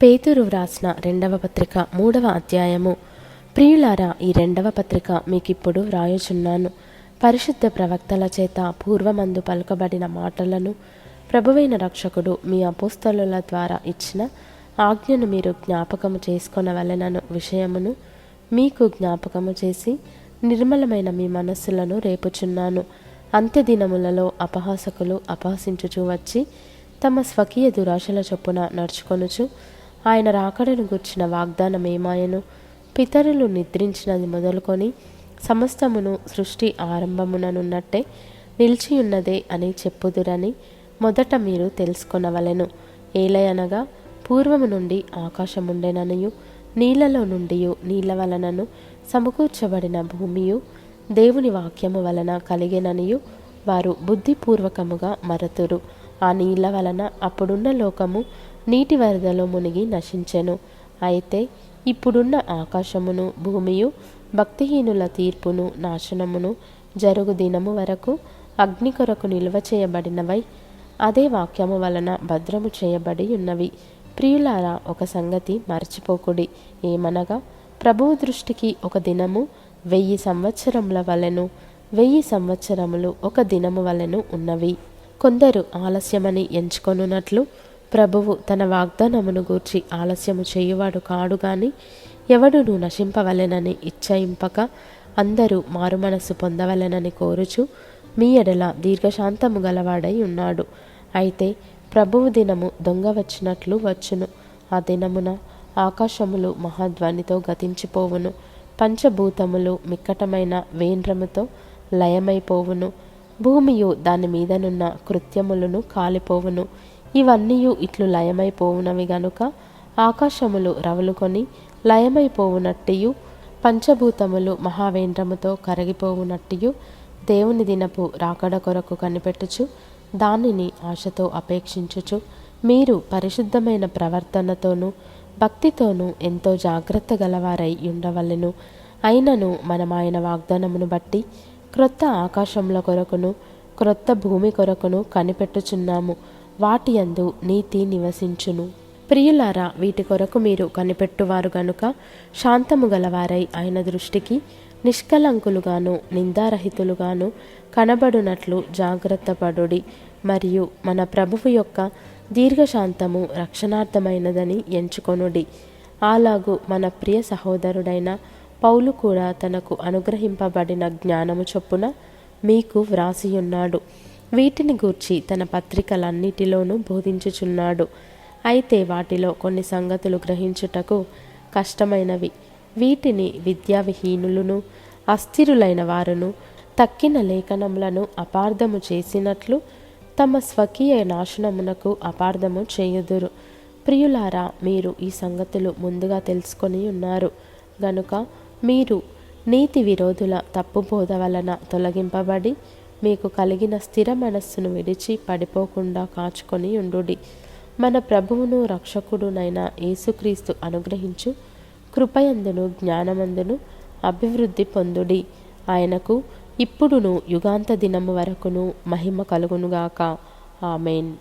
పేతురు వ్రాసిన 2వ పత్రిక 3వ అధ్యాయము. ప్రియులారా, ఈ 2వ పత్రిక మీకిప్పుడు వ్రాయుచున్నాను. పరిశుద్ధ ప్రవక్తల చేత పూర్వమందు పలుకబడిన మాటలను ప్రభువైన రక్షకుడు మీ అపోస్తలుల ద్వారా ఇచ్చిన ఆజ్ఞను మీరు జ్ఞాపకము చేసుకొనవలెనను విషయమును మీకు జ్ఞాపకము చేసి నిర్మలమైన మీ మనస్సులను రేపుచున్నాను. అంత్యదినములలో అపహాసకులు అపహసించుచూ వచ్చి తమ స్వకీయ దురాశల చొప్పున నడుచుకొనుచు ఆయన రాకడను గుర్చిన వాగ్దానమేమాయను, పితరులు నిద్రించినది మొదలుకొని సమస్తమును సృష్టి ఆరంభముననున్నట్టే నిలిచియున్నదే అని చెప్పుదురని మొదట మీరు తెలుసుకొనవలెను. ఏలయనగా పూర్వము నుండి ఆకాశముండెననియు నీళ్లలో నుండి నీళ్ల వలనను సమకూర్చబడిన భూమియు దేవుని వాక్యము వలన కలిగెననియు వారు బుద్ధిపూర్వకముగా మరతురు. ఆ నీళ్ల వలన అప్పుడున్న లోకము నీటి వరదలో మునిగి నశించెను. అయితే ఇప్పుడున్న ఆకాశమును భూమియు భక్తిహీనుల తీర్పును నాశనమును జరుగు దినము వరకు అగ్ని కొరకు నిల్వ చేయబడినవై అదే వాక్యము వలన భద్రము చేయబడి ఉన్నవి. ప్రియులారా, ఒక సంగతి మరచిపోకుడి. ఏమనగా ప్రభువు దృష్టికి ఒక దినము 1000 సంవత్సరముల వలెను, 1000 సంవత్సరములు ఒక దినము వలెను ఉన్నవి. కొందరు ఆలస్యమని ఎంచుకొనున్నట్లు ప్రభువు తన వాగ్దానమును గూర్చి ఆలస్యము చేయువాడు కాడు గాని ఎవడును నశింపవలెనని ఇచ్చయింపక అందరూ మారుమనస్సు పొందవలెనని కోరుచు మీ ఎడల దీర్ఘశాంతము గలవాడై ఉన్నాడు. అయితే ప్రభువు దినము దొంగ వచ్చినట్లు వచ్చును. ఆ దినమున ఆకాశములు మహాధ్వనితో గతించిపోవును, పంచభూతములు మిక్కటమైన వేండ్రముతో లయమైపోవును, భూమియు దాని మీదనున్న కృత్యములను కాలిపోవును. ఇవన్నీయు ఇట్లు లయమైపోవునవి గనుక ఆకాశములు రవులుకొని లయమైపోవునట్టియు పంచభూతములు మహావేంద్రముతో కరగిపోవునట్టియు దేవుని దినపు రాకడ కొరకు కనిపెట్టుచు దానిని ఆశతో అపేక్షించుచు మీరు పరిశుద్ధమైన ప్రవర్తనతోనూ భక్తితోనూ ఎంతో జాగ్రత్త గలవారై ఉండవలెను. అయినను మనం ఆయన వాగ్దానమును బట్టి క్రొత్త ఆకాశముల కొరకును క్రొత్త భూమి కొరకును కనిపెట్టుచున్నాము. వాటి యందు నీతి నివసించును. ప్రియులారా, వీటి కొరకు మీరు కనిపెట్టువారు గనుక శాంతము గలవారై ఆయన దృష్టికి నిష్కలంకులుగాను నిందారహితులుగాను కనబడునట్లు జాగ్రత్త పడుడి. మరియు మన ప్రభువు యొక్క దీర్ఘశాంతము రక్షణార్థమైనదని ఎంచుకొనుడి. అలాగు మన ప్రియ సహోదరుడైన పౌలు కూడా తనకు అనుగ్రహింపబడిన జ్ఞానము చొప్పున మీకు వ్రాసియున్నాడు. వీటిని గూర్చి తన పత్రికలన్నిటిలోనూ బోధించుచున్నాడు. అయితే వాటిలో కొన్ని సంగతులు గ్రహించుటకు కష్టమైనవి. వీటిని విద్యావిహీనులను అస్థిరులైన వారును తక్కిన లేఖనములను అపార్థము చేసినట్లు తమ స్వకీయ నాశనమునకు అపార్థము చేయుదురు. ప్రియులారా, మీరు ఈ సంగతులు ముందుగా తెలుసుకొని ఉన్నారు గనుక మీరు నీతి విరోధుల తప్పు బోధ వలన తొలగింపబడి మీకు కలిగిన స్థిర మనస్సును విడిచి పడిపోకుండా కాచుకొని ఉండుడి. మన ప్రభువును రక్షకుడునైన యేసుక్రీస్తు అనుగ్రహించు కృపయందును జ్ఞానమందును అభివృద్ధి పొందుడి. ఆయనకు ఇప్పుడును యుగాంత దినము వరకును మహిమ కలుగునుగాక. ఆమేన్.